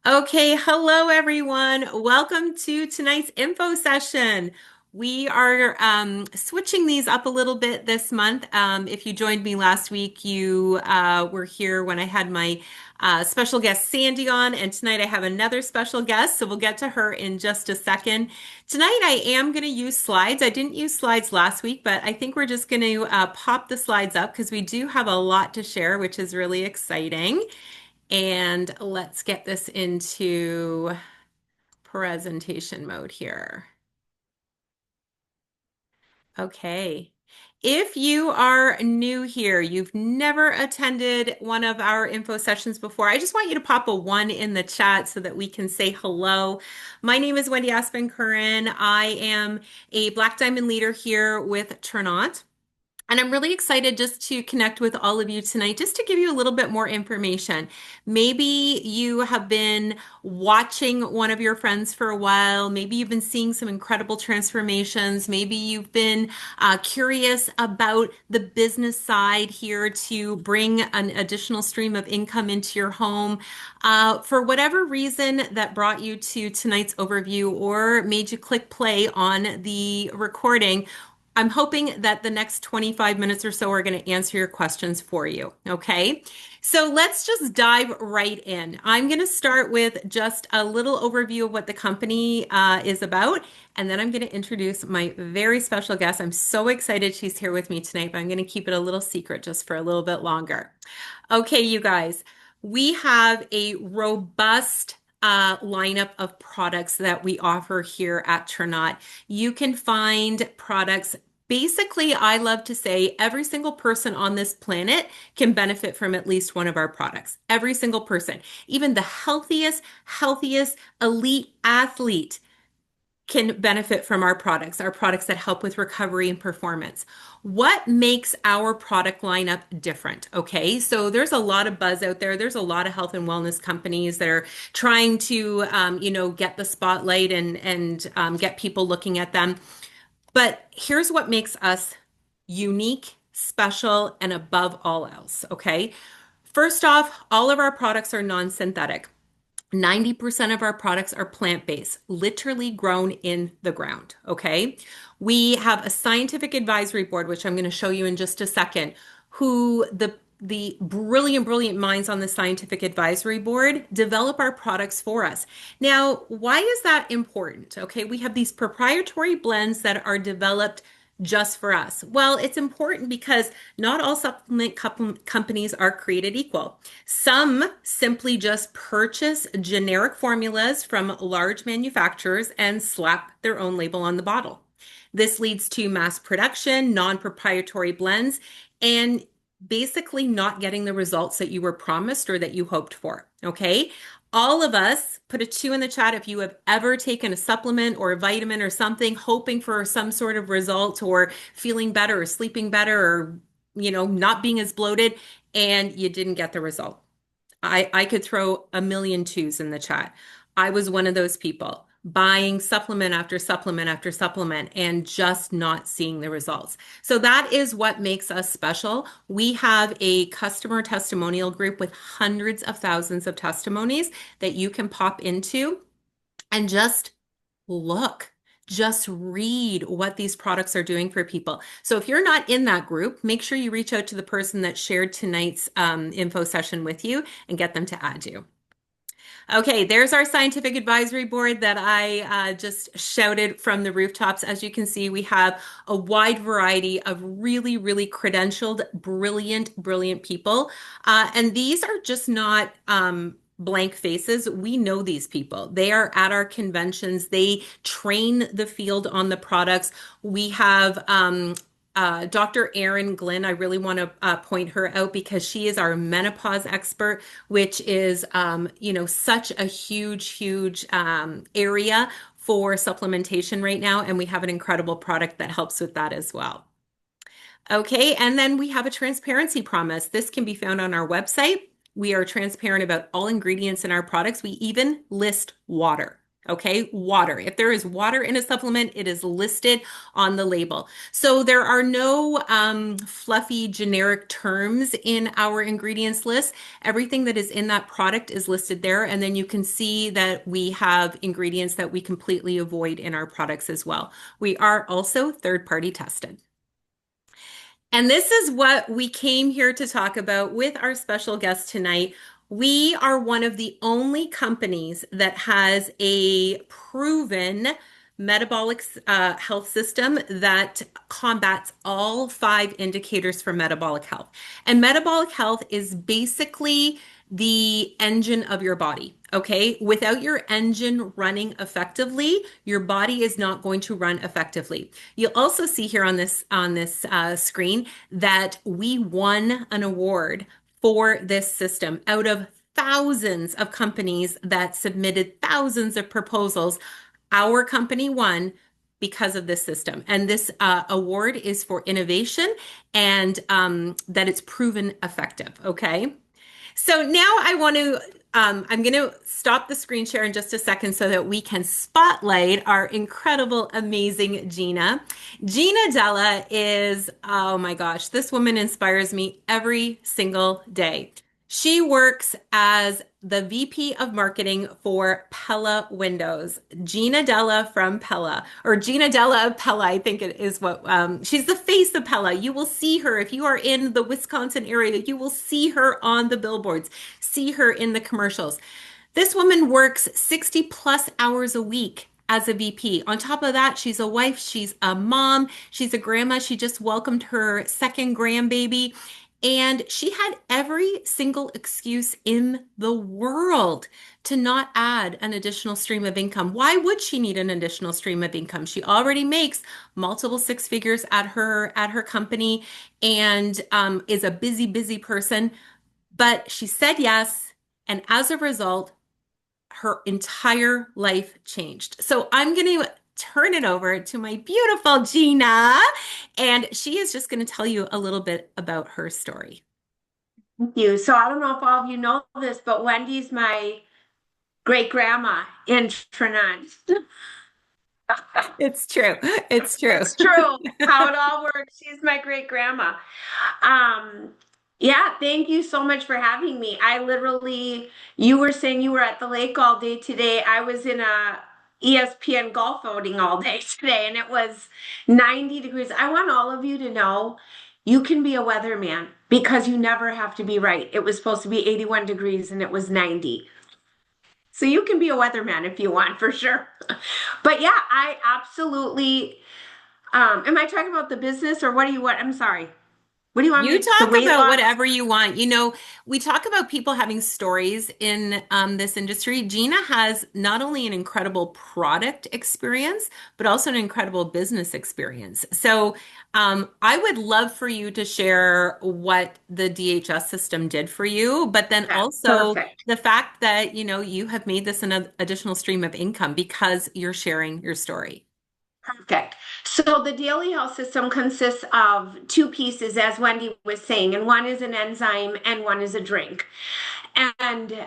Okay, hello everyone. Welcome to tonight's info session. We are switching these up a little bit this month. If you joined me last week, you were here when I had my special guest Sandy on, and tonight I have another special guest, so we'll get to her in just a second. Tonight I am going to use slides. I didn't use slides last week, but I think we're just going to pop the slides up because we do have a lot to share, which is really exciting. And let's get this into presentation mode here. Okay. If you are new here, you've never attended one of our info sessions before, I just want you to pop a one in the chat so that we can say hello. My name is Wendy Aspin-Curran. I am a Black Diamond leader here with Tranont. And I'm really excited just to connect with all of you tonight, just to give you a little bit more information. Maybe you have been watching one of your friends for a while. Maybe you've been seeing some incredible transformations. Maybe you've been curious about the business side here to bring an additional stream of income into your home. For whatever reason that brought you to tonight's overview or made you click play on the recording, I'm hoping that the next 25 minutes or so are going to answer your questions for you. Okay. So let's just dive right in. I'm going to start with just a little overview of what the company is about. And then I'm going to introduce my very special guest. I'm so excited she's here with me tonight, but I'm going to keep it a little secret just for a little bit longer. Okay, you guys, we have a robust lineup of products that we offer here at Tranont. You can find products. Basically, I love to say every single person on this planet can benefit from at least one of our products. Every single person, even the healthiest elite athlete can benefit from our products that help with recovery and performance. What makes our product lineup different? Okay, so there's a lot of buzz out there. There's a lot of health and wellness companies that are trying to, get the spotlight and get people looking at them. But here's what makes us unique, special, and above all else. Okay, first off, all of our products are non-synthetic. 90% of our products are plant-based, literally grown in the ground. Okay. We have a scientific advisory board, which I'm going to show you in just a second, who the brilliant minds on the scientific advisory board develop our products for us. Now, why is that important? Okay, we have these proprietary blends that are developed just for us. Well, it's important because not all supplement companies are created equal. Some simply just purchase generic formulas from large manufacturers and slap their own label on the bottle. This leads to mass production, non-proprietary blends, and basically not getting the results that you were promised or that you hoped for. Okay. All of us, put a two in the chat if you have ever taken a supplement or a vitamin or something, hoping for some sort of result or feeling better or sleeping better or, not being as bloated, and you didn't get the result. I could throw a million twos in the chat. I was one of those people buying supplement after supplement after supplement and just not seeing the results. So that is what makes us special. We have a customer testimonial group with hundreds of thousands of testimonies that you can pop into and just look. Just read what these products are doing for people. So if you're not in that group, make sure you reach out to the person that shared tonight's info session with you and get them to add you. Okay, there's our scientific advisory board that I just shouted from the rooftops. As you can see, we have a wide variety of really credentialed, brilliant people. And these are just not blank faces. We know these people. They are at our conventions. They train the field on the products. We have Dr. Erin Glynn, I really want to point her out because she is our menopause expert, which is, such a huge area for supplementation right now. And we have an incredible product that helps with that as well. Okay, and then we have a transparency promise. This can be found on our website. We are transparent about all ingredients in our products. We even list water. Okay, water. If there is water in a supplement, it is listed on the label. So there are no fluffy generic terms in our ingredients list. Everything that is in that product is listed there. And then you can see that we have ingredients that we completely avoid in our products as well. We are also third-party tested. And this is what we came here to talk about with our special guest tonight. We are one of the only companies that has a proven metabolic health system that combats all five indicators for metabolic health. And metabolic health is basically the engine of your body. Okay. Without your engine running effectively, your body is not going to run effectively. You'll also see here on this screen that we won an award for this system out of thousands of companies that submitted thousands of proposals. Our company won because of this system. And this award is for innovation and that it's proven effective. Okay. So now I'm going to stop the screen share in just a second so that we can spotlight our incredible, amazing Gina. Gina Della is, oh my gosh, this woman inspires me every single day. She works as the VP of marketing for Pella Windows. Gina Della from Pella, or Gina Della of Pella, I think it is what, she's the face of Pella. You will see her if you are in the Wisconsin area, you will see her on the billboards, see her in the commercials. This woman works 60 plus hours a week as a VP. On top of that, she's a wife, she's a mom, she's a grandma. She just welcomed her second grandbaby. And she had every single excuse in the world to not add an additional stream of income. Why would she need an additional stream of income? She already makes multiple six figures at her company and is a busy, busy person. But she said yes, and as a result, her entire life changed. So I'm going to turn it over to my beautiful Gina, and she is just going to tell you a little bit about her story. Thank you. So I don't know if all of you know this, but Wendy's my great grandma in Tranont. It's true. It's true. It's true how it all works. She's my great grandma. Um, yeah, thank you so much for having me. You were saying you were at the lake all day today. I was in a ESPN golf outing all day today, and it was 90 degrees. I want all of you to know you can be a weatherman because you never have to be right. It was supposed to be 81 degrees and it was 90. So you can be a weatherman if you want, for sure. But yeah, I absolutely am I talking about the business or what do you want? I'm sorry. What do you want You me? The talk weight about loss? whatever you want. We talk about people having stories in this industry. Gina has not only an incredible product experience, but also an incredible business experience. So I would love for you to share what the DHS system did for you, but then Okay, also perfect. the fact that, you have made this an additional stream of income because you're sharing your story. Perfect. So the daily health system consists of two pieces, as Wendy was saying, and one is an enzyme and one is a drink. And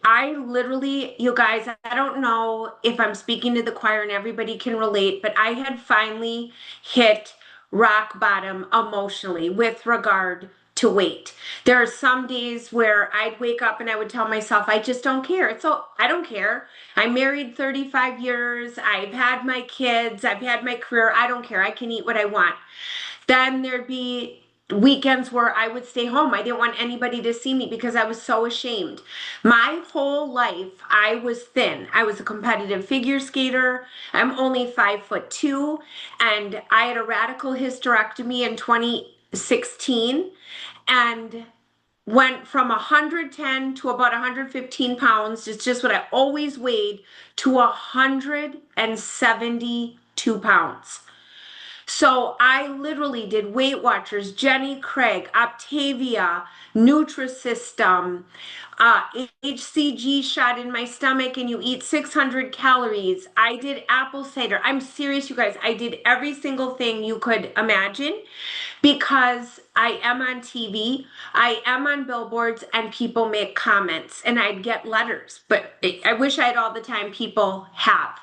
I literally, you guys, I don't know if I'm speaking to the choir and everybody can relate, but I had finally hit rock bottom emotionally with regard to weight. There are some days where I'd wake up and I would tell myself, I just don't care. So I don't care. I'm married 35 years. I've had my kids. I've had my career. I don't care. I can eat what I want. Then there'd be weekends where I would stay home. I didn't want anybody to see me because I was so ashamed. My whole life, I was thin. I was a competitive figure skater. I'm only 5'2", and I had a radical hysterectomy in 2016 and went from 110 to about 115 pounds. It's just what I always weighed to 172 pounds. So I literally did Weight Watchers, Jenny Craig, Optavia, Nutrisystem, HCG shot in my stomach, and you eat 600 calories. I did apple cider. I'm serious, you guys. I did every single thing you could imagine because I am on TV, I am on billboards, and people make comments, and I'd get letters. But I wish I had all the time people have.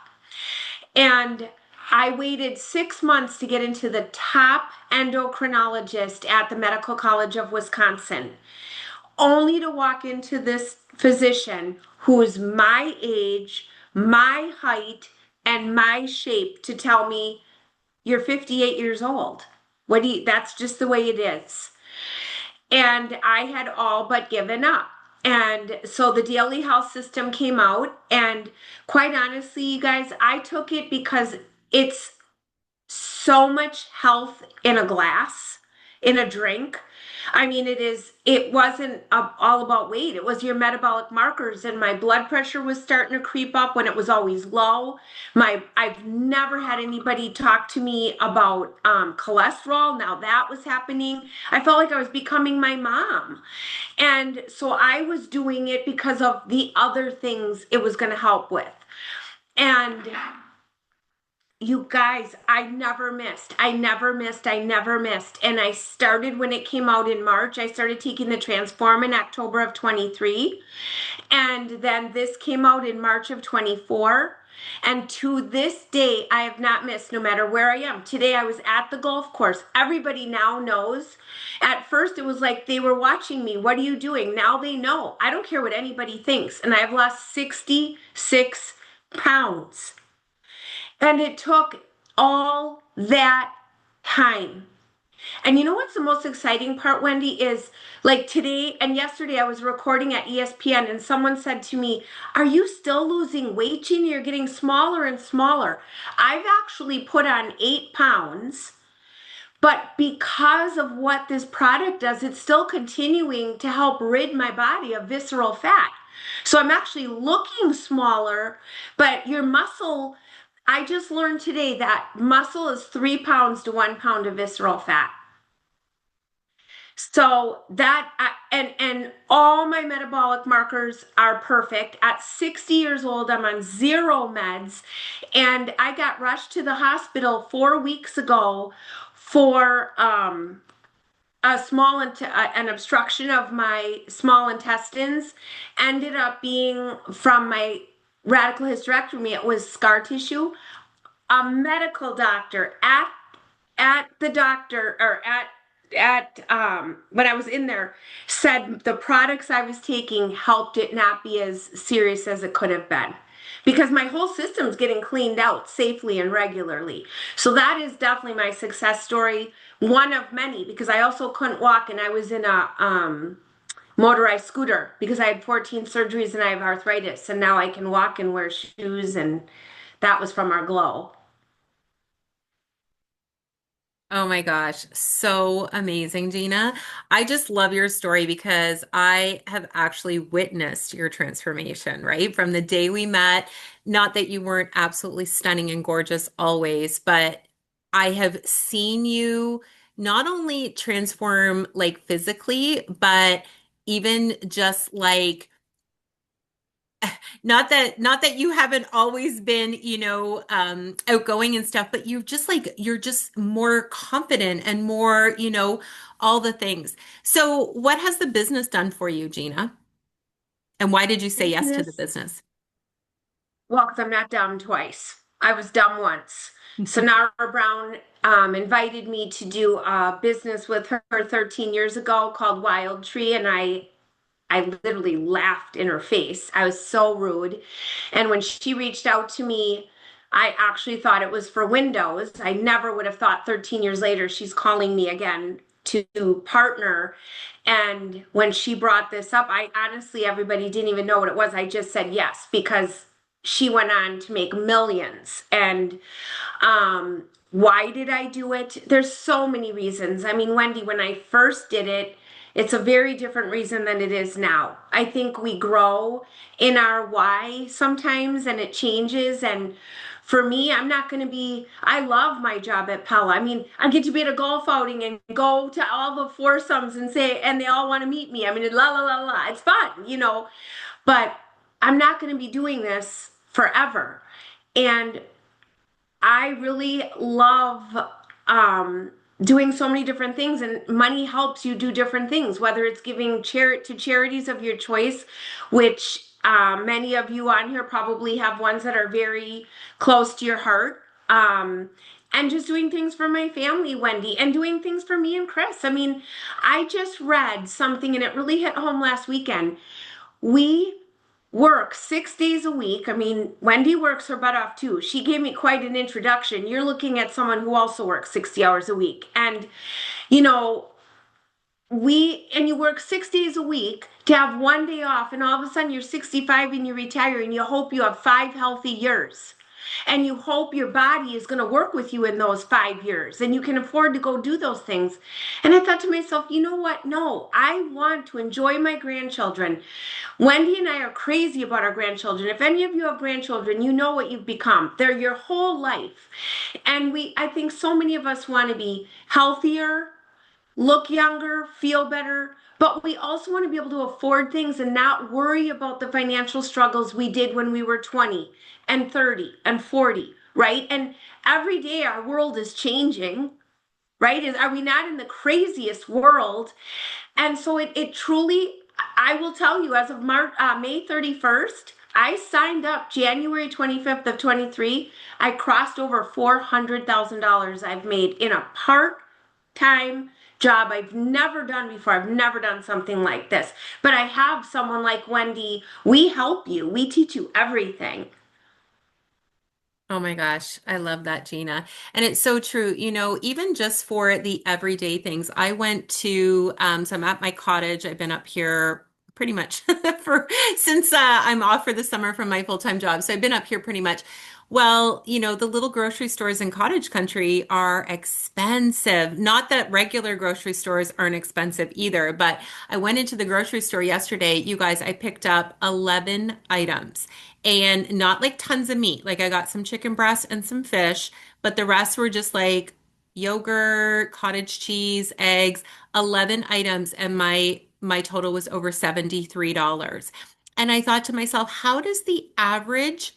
And I waited 6 months to get into the top endocrinologist at the Medical College of Wisconsin, only to walk into this physician who is my age, my height, and my shape to tell me, you're 58 years old. That's just the way it is. And I had all but given up. And so the daily health system came out, and quite honestly, you guys, I took it because it's so much health in a glass, in a drink. I mean, it wasn't all about weight. It was your metabolic markers, and my blood pressure was starting to creep up when it was always low. I've never had anybody talk to me about cholesterol. Now that was happening. I felt like I was becoming my mom. And so I was doing it because of the other things it was going to help with. And you guys, I never missed. I never missed. I never missed. And I started when it came out in March. I started taking the Transform in October of 23. And then this came out in March of 24. And to this day, I have not missed no matter where I am. Today, I was at the golf course. Everybody now knows. At first, it was like they were watching me. What are you doing? Now they know. I don't care what anybody thinks. And I've lost 66 pounds. And it took all that time. And you know what's the most exciting part, Wendy, is like today and yesterday I was recording at ESPN and someone said to me, "Are you still losing weight, Gina? You're getting smaller and smaller." I've actually put on 8 pounds, but because of what this product does, it's still continuing to help rid my body of visceral fat. So I'm actually looking smaller, but your muscle, I just learned today that muscle is 3 pounds to 1 pound of visceral fat. So that and all my metabolic markers are perfect. At 60 years old, I'm on zero meds, and I got rushed to the hospital 4 weeks ago for an obstruction of my small intestines. Ended up being from my radical hysterectomy. It was scar tissue. A medical doctor at the doctor or at when I was in there said the products I was taking helped it not be as serious as it could have been because my whole system's getting cleaned out safely and regularly. So that is definitely my success story, one of many, because I also couldn't walk and I was in a motorized scooter because I had 14 surgeries and I have arthritis, and now I can walk and wear shoes, and that was from our glow. Oh my gosh, so amazing, Gina. I just love your story because I have actually witnessed your transformation, right? From the day we met, not that you weren't absolutely stunning and gorgeous always, but I have seen you not only transform like physically, but even just like not that you haven't always been, outgoing and stuff, but you're just more confident and more, all the things. So what has the business done for you, Gina? And why did you say yes to the Business. business? Well, because I'm not dumb twice. I was dumb once. Sonara Brown invited me to do a business with her 13 years ago called Wild Tree, and I literally laughed in her face. I was so rude. And when she reached out to me, I actually thought it was for windows. I never would have thought 13 years later she's calling me again to partner. And when she brought this up, I honestly, everybody didn't even know what it was. I just said yes because she went on to make millions. And why did I do it? There's so many reasons. I mean, Wendy, when I first did it, it's a very different reason than it is now. I think we grow in our why sometimes and it changes. And For me, I'm not going to be, I love my job at Pella. I mean, I get to be at a golf outing and go to all the foursomes and say, and they all want to meet me. I mean, la la la la. It's fun, but I'm not going to be doing this forever. And I really love um, doing so many different things, and money helps you do different things, whether it's giving to charities of your choice, which many of you on here probably have ones that are very close to your heart. And just doing things for my family, Wendy, and doing things for me and Chris. I mean, I just read something and it really hit home last weekend. We work 6 days a week. I mean, Wendy works her butt off too. She gave me quite an introduction. You're looking at someone who also works 60 hours a week. And, you know, you work 6 days a week to have one day off, and all of a sudden you're 65 and you retire, and you hope you have 5 healthy years. And you hope your body is going to work with you in those 5 years and you can afford to go do those things. And I thought to myself, you know what? No, I want to enjoy my grandchildren. Wendy and I are crazy about our grandchildren. If any of you have grandchildren, you know what you've become. They're your whole life. And I think so many of us want to be healthier, look younger, feel better, but we also want to be able to afford things and not worry about the financial struggles we did when we were 20 and 30 and 40, right? And every day our world is changing, right? Are we not in the craziest world? And so it truly, I will tell you, as of May 31st, I signed up January 25th of 23. I crossed over $400,000 I've made in a part-time job I've never done before. I've never done something like this. But I have someone like Wendy. We help you. We teach you everything. Oh my gosh, I love that, Gina. And it's so true. Even just for the everyday things, I went to, so I'm at my cottage. I've been up here pretty much for since I'm off for the summer from my full-time job. So I've been up here pretty much. Well, the little grocery stores in cottage country are expensive. Not that regular grocery stores aren't expensive either, but I went into the grocery store yesterday. You guys, I picked up 11 items and not like tons of meat. Like I got some chicken breast and some fish, but the rest were just like yogurt, cottage cheese, eggs, 11 items, and my total was over $73. And I thought to myself, how does the average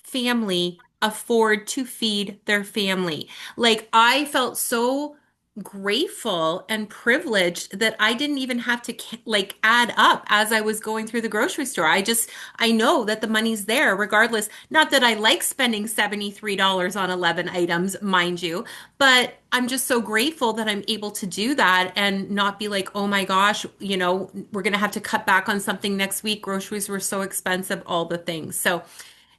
family afford to feed their family? Like I felt so grateful and privileged that I didn't even have to like add up as I was going through the grocery store. I know that the money's there regardless. Not that I like spending $73 on 11 items, mind you, but I'm just so grateful that I'm able to do that and not be like, oh my gosh, we're going to have to cut back on something next week. Groceries were so expensive, all the things. So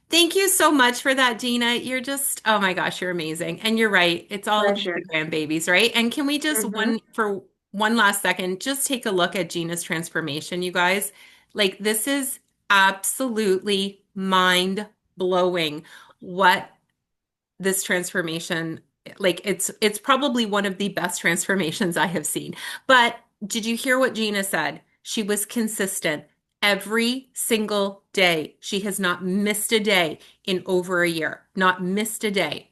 thank you so much for that, Gina. You're just, oh my gosh, you're amazing. And you're right. It's all about the Pleasure. grandbabies, right? And can we just Mm-hmm. for one last second, just take a look at Gina's transformation, you guys? Like this is absolutely mind blowing what this transformation, like it's probably one of the best transformations I have seen. But did you hear what Gina said? She was consistent every single day. She has not missed a day in over a year, not missed a day.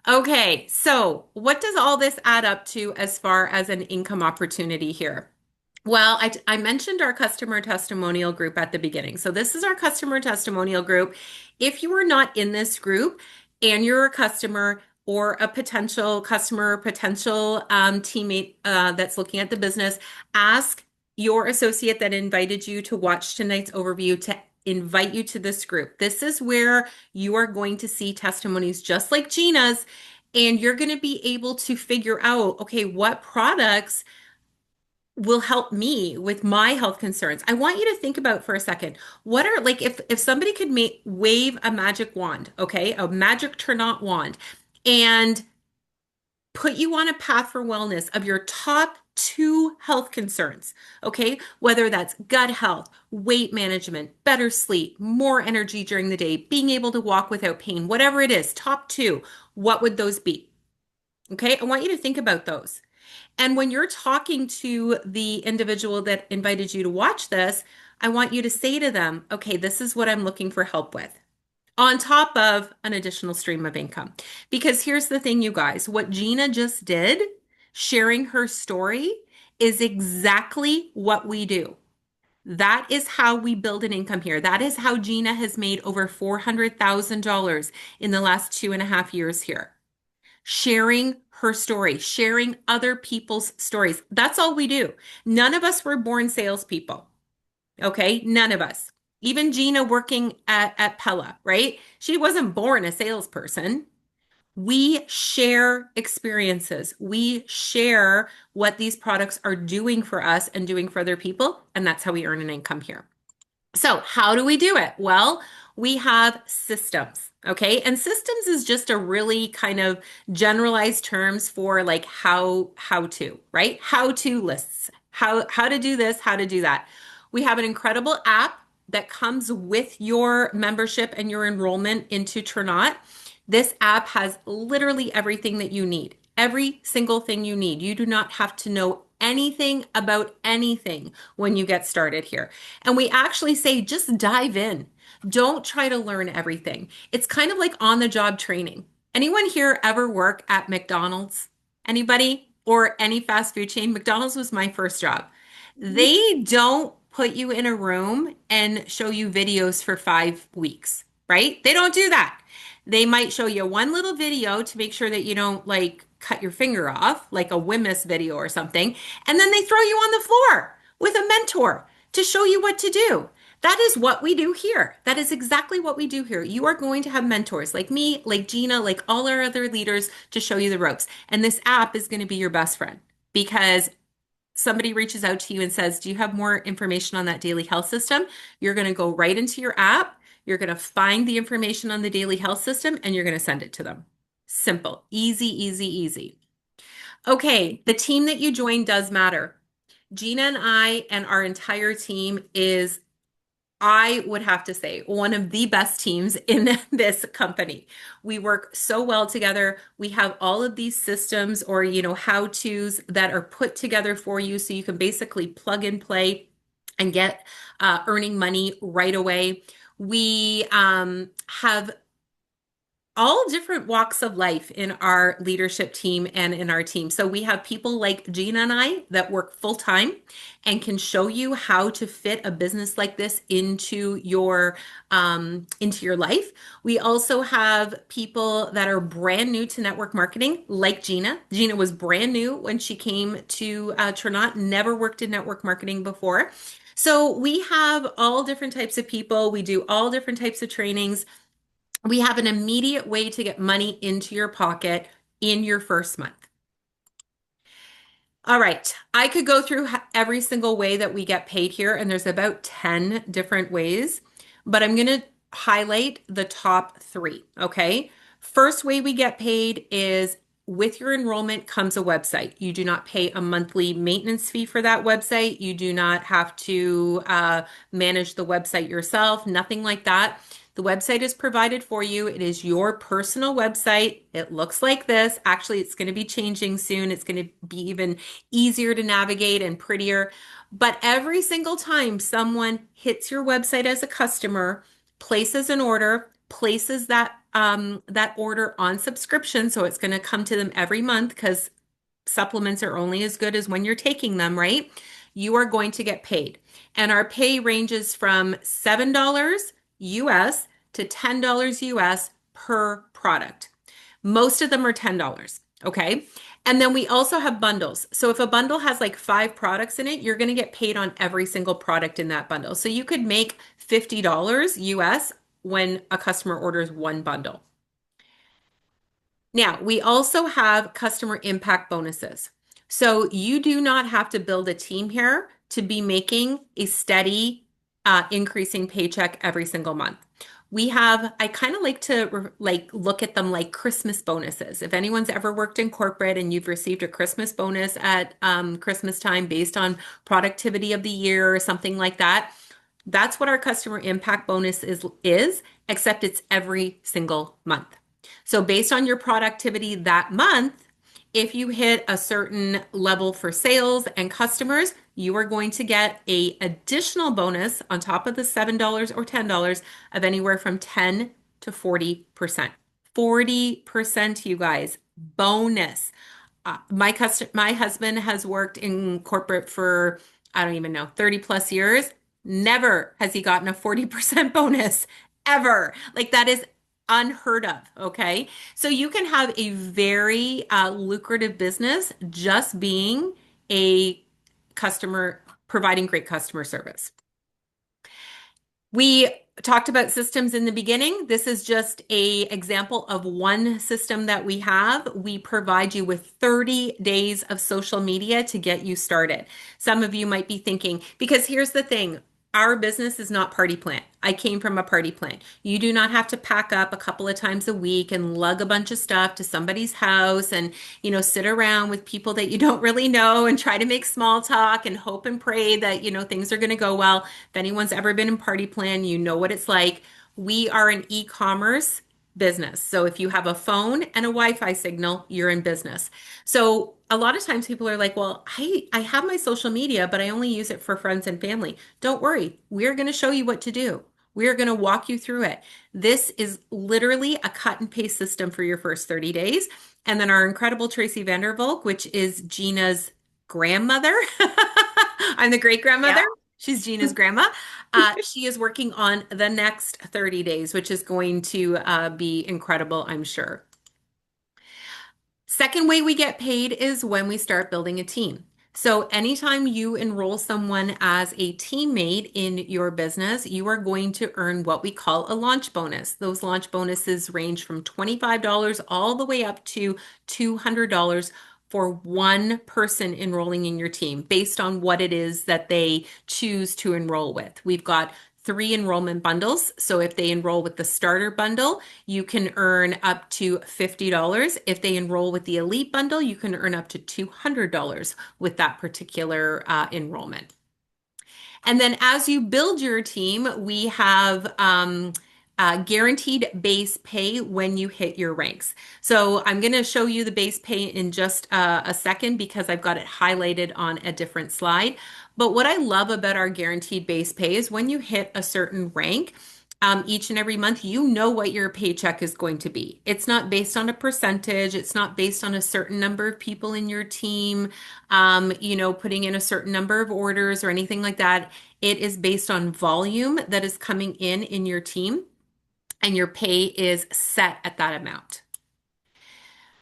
Okay, so what does all this add up to as far as an income opportunity here? Well, I mentioned our customer testimonial group at the beginning. So this is our customer testimonial group. If you are not in this group and you're a customer or a potential customer, potential teammate that's looking at the business, ask your associate that invited you to watch tonight's overview to invite you to this group. This is where you are going to see testimonies just like Gina's, and you're going to be able to figure out, okay, what products will help me with my health concerns. I want you to think about for a second. What are like if somebody could wave a magic wand, okay? A magic Tranont wand and put you on a path for wellness of your top two health concerns, okay? Whether that's gut health, weight management, better sleep, more energy during the day, being able to walk without pain, whatever it is, top two, what would those be? Okay? I want you to think about those. And when you're talking to the individual that invited you to watch this, I want you to say to them, okay, this is what I'm looking for help with. on top of an additional stream of income. Because here's the thing, you guys, what Gina just did, sharing her story, is exactly what we do. That is how we build an income here. That is how Gina has made over $400,000 in the last 2.5 years here. Sharing her story, sharing other people's stories. That's all we do. None of us were born salespeople. Okay. None of us. Even Gina working at Pella, right? She wasn't born a salesperson. We share experiences. We share what these products are doing for us and doing for other people. And that's how we earn an income here. So, how do we do it? Well, we have systems, okay? And systems is just a really kind of generalized terms for like how to, right? How to lists. How to do this, how to do that. We have an incredible app that comes with your membership and your enrollment into Tranont. This app has literally everything that you need. Every single thing you need. You do not have to know anything about anything when you get started here. And we actually say just dive in. Don't try to learn everything. It's kind of like on the job training. Anyone here ever work at McDonald's? Anybody? Or any fast food chain? McDonald's was my first job. They don't put you in a room and show you videos for 5 weeks, right? They don't do that. They might show you one little video to make sure that you don't like cut your finger off, like a Wimmis video or something. And then they throw you on the floor with a mentor to show you what to do. That is what we do here. That is exactly what we do here. You are going to have mentors like me, like Gina, like all our other leaders to show you the ropes. And this app is going to be your best friend because somebody reaches out to you and says, do you have more information on that daily health system? You're going to go right into your app. You're going to find the information on the daily health system and you're going to send it to them. Simple, easy, easy, easy. Okay, the team that you join does matter. Gina and I and our entire team is, I would have to say, one of the best teams in this company. We work so well together. We have all of these systems or, how-tos that are put together for you so you can basically plug and play and get earning money right away. We have all different walks of life in our leadership team and in our team. So we have people like Gina and I that work full time and can show you how to fit a business like this into your life. We also have people that are brand new to network marketing, like Gina. Gina was brand new when she came to Tranont, never worked in network marketing before. So we have all different types of people. We do all different types of trainings. We have an immediate way to get money into your pocket in your first month. All right, I could go through every single way that we get paid here, and there's about 10 different ways, but I'm going to highlight the top three, okay? First way we get paid is with your enrollment comes a website. You do not pay a monthly maintenance fee for that website. You do not have to manage the website yourself, nothing like that. The website is provided for you. It is your personal website. It looks like this. Actually, it's going to be changing soon. It's going to be even easier to navigate and prettier. But every single time someone hits your website as a customer, places an order, places that order on subscription, so it's going to come to them every month because supplements are only as good as when you're taking them, right? You are going to get paid. And our pay ranges from $7 US to $10 US per product. Most of them are $10, okay? And then we also have bundles. So if a bundle has like 5 products in it, you're going to get paid on every single product in that bundle. So you could make $50 US when a customer orders one bundle. Now, we also have customer impact bonuses. So you do not have to build a team here to be making a steady, increasing paycheck every single month. I kind of like to look at them like Christmas bonuses. If anyone's ever worked in corporate and you've received a Christmas bonus at Christmas time based on productivity of the year or something like that, that's what our customer impact bonus is, except it's every single month. So based on your productivity that month, if you hit a certain level for sales and customers, you are going to get a additional bonus on top of the $7 or $10 of anywhere from 10 to 40%. 40%, you guys, bonus. My husband has worked in corporate for, I don't even know, 30 plus years. Never has he gotten a 40% bonus ever. Like that is unheard of. Okay. So you can have a very lucrative business just being a customer, providing great customer service. We talked about systems in the beginning. This is just a example of one system that we have. We provide you with 30 days of social media to get you started. Some of you might be thinking, because here's the thing, our business is not party plant. I came from a party plant. You do not have to pack up a couple of times a week and lug a bunch of stuff to somebody's house and, sit around with people that you don't really know and try to make small talk and hope and pray that, things are going to go well. If anyone's ever been in party plan, you know what it's like. We are an e-commerce business. So if you have a phone and a Wi-Fi signal, you're in business. So a lot of times people are like, well, I have my social media, but I only use it for friends and family. Don't worry. We're going to show you what to do. We're going to walk you through it. This is literally a cut and paste system for your first 30 days. And then our incredible Tracy Vandervolk, which is Gina's grandmother. I'm the great grandmother. Yeah. She's Gina's grandma. She is working on the next 30 days, which is going to be incredible, I'm sure. Second way we get paid is when we start building a team. So anytime you enroll someone as a teammate in your business, you are going to earn what we call a launch bonus. Those launch bonuses range from $25 all the way up to $200 for one person enrolling in your team based on what it is that they choose to enroll with. We've got 3 enrollment bundles. So if they enroll with the starter bundle, you can earn up to $50. If they enroll with the elite bundle, you can earn up to $200 with that particular enrollment. And then as you build your team, we have guaranteed base pay when you hit your ranks. So I'm going to show you the base pay in just a second because I've got it highlighted on a different slide. But what I love about our guaranteed base pay is when you hit a certain rank, each and every month, you know what your paycheck is going to be. It's not based on a percentage. It's not based on a certain number of people in your team, putting in a certain number of orders or anything like that. It is based on volume that is coming in your team, and your pay is set at that amount.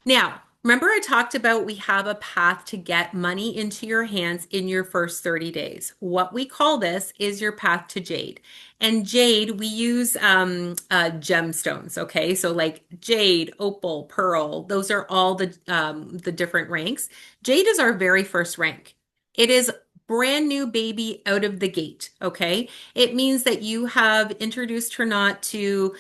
Now, remember I talked about we have a path to get money into your hands in your first 30 days. What we call this is your path to Jade. And Jade, we use gemstones, okay? So like Jade, Opal, Pearl, those are all the different ranks. Jade is our very first rank. It is brand new baby out of the gate, okay? It means that you have introduced Tranont to,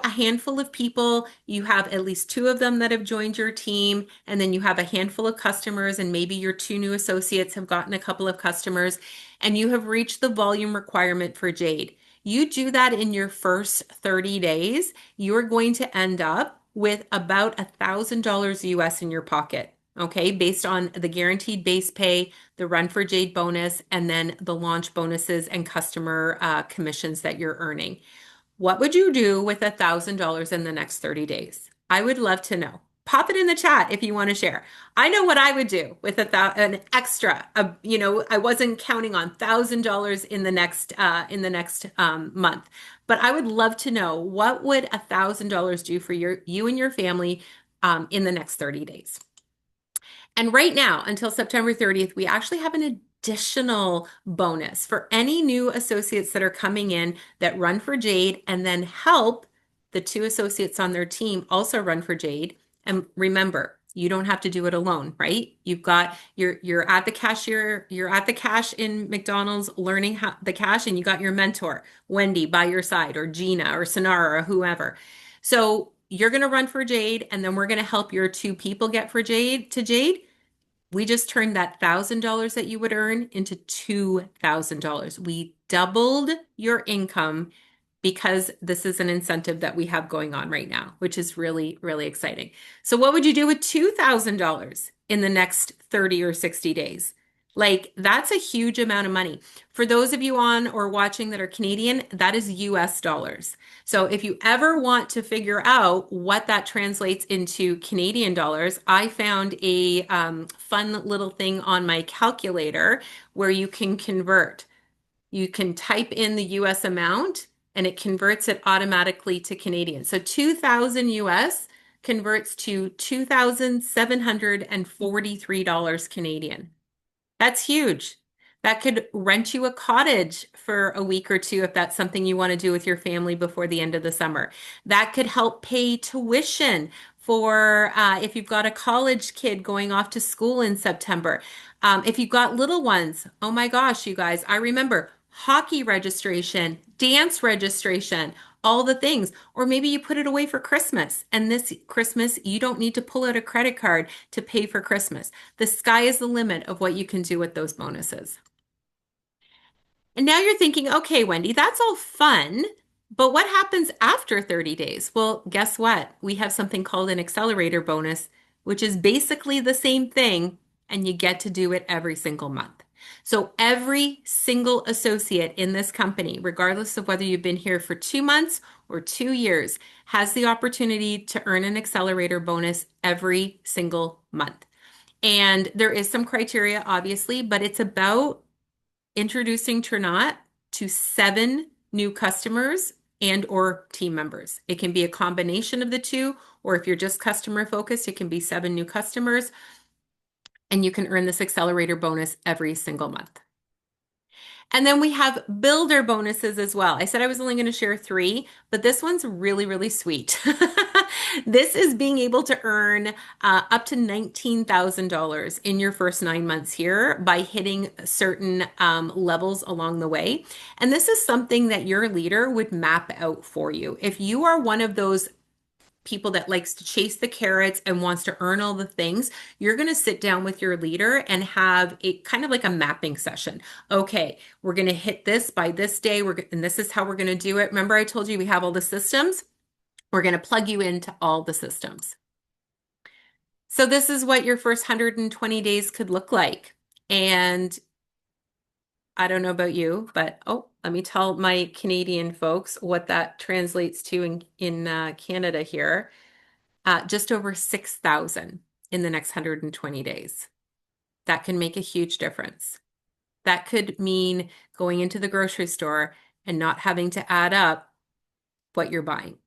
a handful of people. You have at least 2 of them that have joined your team, and then you have a handful of customers, and maybe your 2 new associates have gotten a couple of customers, and you have reached the volume requirement for Jade. You do that in your first 30 days, you're going to end up with about $1,000 US in your pocket. Okay, based on the guaranteed base pay, the Run for Jade bonus, and then the launch bonuses and customer commissions that you're earning. What would you do with $1,000 in the next 30 days? I would love to know. Pop it in the chat if you want to share. I know what I would do with an extra. I wasn't counting on $1,000 in the next month, but I would love to know what would $1,000 do for you and your family in the next 30 days. And right now, until September 30th, we actually have an additional bonus for any new associates that are coming in that run for Jade and then help the 2 associates on their team also run for Jade. And remember, you don't have to do it alone, right? You're at the cashier, you're at the cash in McDonald's learning the cash, and you got your mentor, Wendy, by your side, or Gina or Sonara or whoever. So you're going to run for Jade, and then we're going to help your 2 people get for Jade. We just turned that $1,000 that you would earn into $2,000. We doubled your income because this is an incentive that we have going on right now, which is really, really exciting. So what would you do with $2,000 in the next 30 or 60 days? Like, that's a huge amount of money. For those of you on or watching that are Canadian, that is US dollars. So if you ever want to figure out what that translates into Canadian dollars, I found a fun little thing on my calculator where you can convert. You can type in the US amount and it converts it automatically to Canadian. So 2000 US converts to $2,743 Canadian. That's huge. That could rent you a cottage for a week or two if that's something you want to do with your family before the end of the summer. That could help pay tuition for if you've got a college kid going off to school in September. If you've got little ones, oh my gosh, you guys, I remember hockey registration, dance registration, all the things. Or maybe you put it away for Christmas. And this Christmas, you don't need to pull out a credit card to pay for Christmas. The sky is the limit of what you can do with those bonuses. And now you're thinking, okay, Wendy, that's all fun, but what happens after 30 days? Well, guess what? We have something called an accelerator bonus, which is basically the same thing, and you get to do it every single month. So every single associate in this company, regardless of whether you've been here for 2 months or 2 years, has the opportunity to earn an accelerator bonus every single month. And there is some criteria, obviously, but it's about introducing Tranont to 7 new customers and or team members. It can be a combination of the two, or if you're just customer focused, it can be 7 new customers, and you can earn this accelerator bonus every single month. And then we have builder bonuses as well. I said I was only going to share 3, but this one's really, really sweet. This is being able to earn up to $19,000 in your first 9 months here by hitting certain levels along the way. And this is something that your leader would map out for you. If you are one of those people that likes to chase the carrots and wants to earn all the things, you're going to sit down with your leader and have a kind of like a mapping session. Okay, we're going to hit this by this day. And this is how we're going to do it. Remember, I told you we have all the systems. We're going to plug you into all the systems. So this is what your first 120 days could look like. And I don't know about you, but let me tell my Canadian folks what that translates to in Canada here. Just over 6,000 in the next 120 days. That can make a huge difference. That could mean going into the grocery store and not having to add up what you're buying.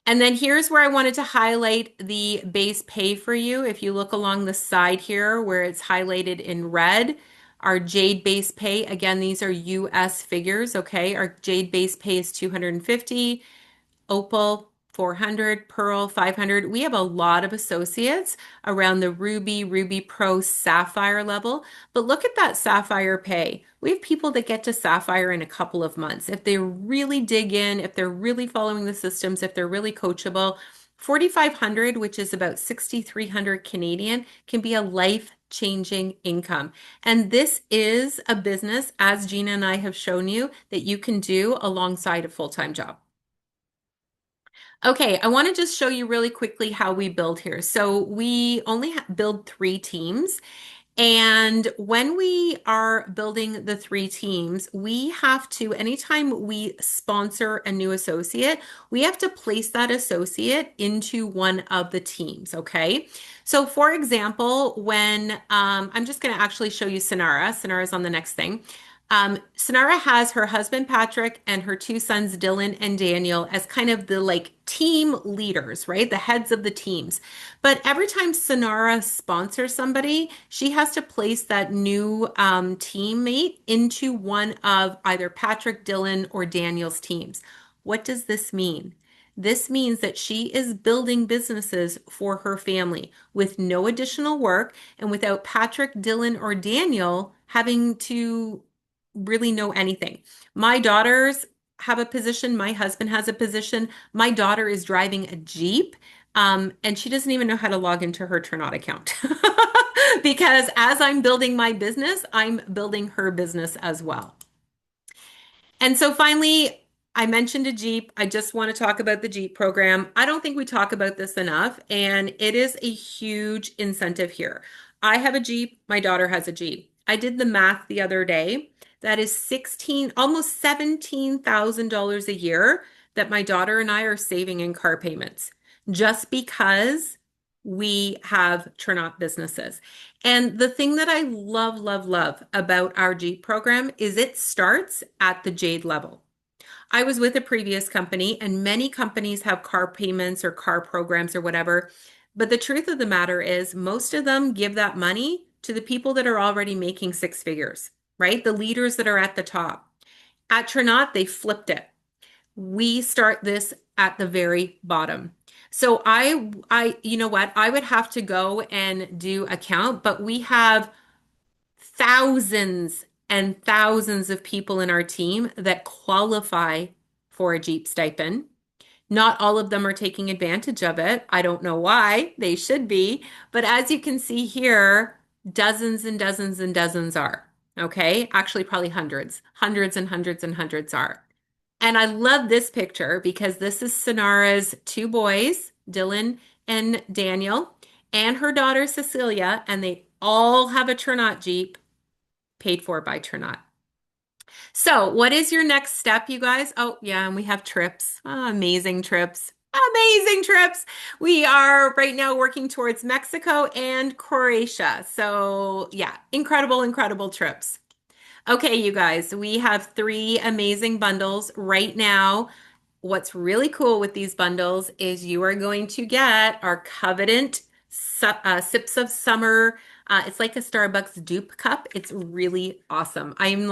And then here's where I wanted to highlight the base pay for you. If you look along the side here where it's highlighted in red, our Jade base pay, again, these are US figures, okay? Our Jade base pay is 250. Opal 400, Pearl 500. We have a lot of associates around the Ruby, Ruby Pro, Sapphire level. But look at that Sapphire pay. We have people that get to Sapphire in a couple of months. If they really dig in, if they're really following the systems, if they're really coachable, 4,500, which is about 6,300 Canadian, can be a life-changing income. And this is a business, as Gina and I have shown you, that you can do alongside a full-time job. Okay, I want to just show you really quickly how we build here. So we only build 3 teams. And when we are building the 3 teams, we have to, anytime we sponsor a new associate, we have to place that associate into one of the teams, okay? So for example, when I'm just going to actually show you Sonara. Sonara's on the next thing. Sonara has her husband Patrick and her 2 sons Dylan and Daniel as kind of the like team leaders, right? The heads of the teams. But every time Sonara sponsors somebody, she has to place that new teammate into one of either Patrick, Dylan, or Daniel's teams. What does this mean? This means that she is building businesses for her family with no additional work and without Patrick, Dylan, or Daniel having to really know anything. My daughters have a position. My husband has a position. My daughter is driving a Jeep, and she doesn't even know how to log into her Tranont account. Because as I'm building my business, I'm building her business as well. And so finally, I mentioned a Jeep. I just want to talk about the Jeep program. I don't think we talk about this enough, and it is a huge incentive here. I have a Jeep, my daughter has a Jeep. I did the math the other day. That is 16, almost $17,000 a year that my daughter and I are saving in car payments just because we have Tranont businesses. And the thing that I love, love, love about our Jeep program is it starts at the Jade level. I was with a previous company, and many companies have car payments or car programs or whatever. But the truth of the matter is, most of them give that money to the people that are already making six figures, right? The leaders that are at the top. At Tranont, they flipped it. We start this at the very bottom. So you know what? I would have to go and do a count, but we have thousands and thousands of people in our team that qualify for a Jeep stipend. Not all of them are taking advantage of it. I don't know why. They should be. But as you can see here, dozens and dozens and dozens are. Okay. Actually, probably hundreds, hundreds and hundreds and hundreds are. And I love this picture because this is Sonara's two boys, Dylan and Daniel, and her daughter Cecilia, and they all have a Tranont Jeep paid for by Tranont. So, what is your next step, you guys? Oh, yeah, and we have trips. Oh, amazing trips. Amazing trips. We are right now working towards Mexico and Croatia. So, yeah, incredible, incredible trips. Okay, you guys, we have three amazing bundles right now. What's really cool with these bundles is you are going to get our Covenant Sips of Summer. It's like a Starbucks dupe cup. It's really awesome. I'm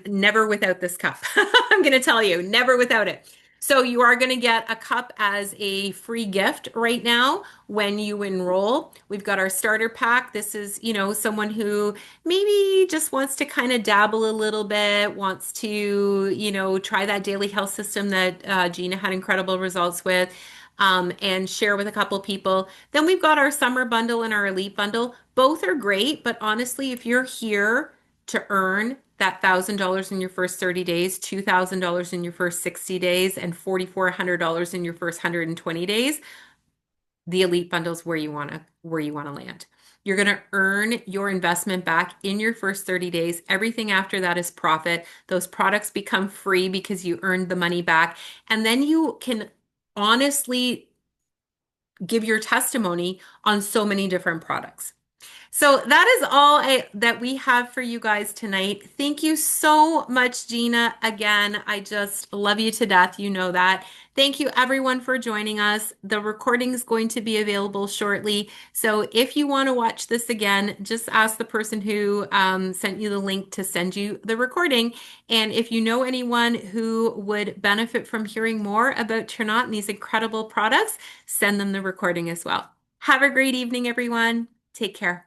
never without this cup. I'm going to tell you, never without it. So you are going to get a cup as a free gift right now when you enroll. We've got our starter pack. This is, someone who maybe just wants to kind of dabble a little bit, wants to, try that daily health system that Gina had incredible results with. And share with a couple people. Then we've got our summer bundle and our elite bundle. Both are great, but honestly, if you're here to earn that $1,000 in your first 30 days, $2,000 in your first 60 days, and $4,400 in your first 120 days, the elite bundles where you want to land. You're going to earn your investment back in your first 30 days. Everything after that is profit. Those products become free because you earned the money back. And then you can honestly give your testimony on so many different products. So that is all that we have for you guys tonight. Thank you so much, Gina. Again, I just love you to death. You know that. Thank you, everyone, for joining us. The recording is going to be available shortly. So if you want to watch this again, just ask the person who sent you the link to send you the recording. And if you know anyone who would benefit from hearing more about Tranont and these incredible products, send them the recording as well. Have a great evening, everyone. Take care.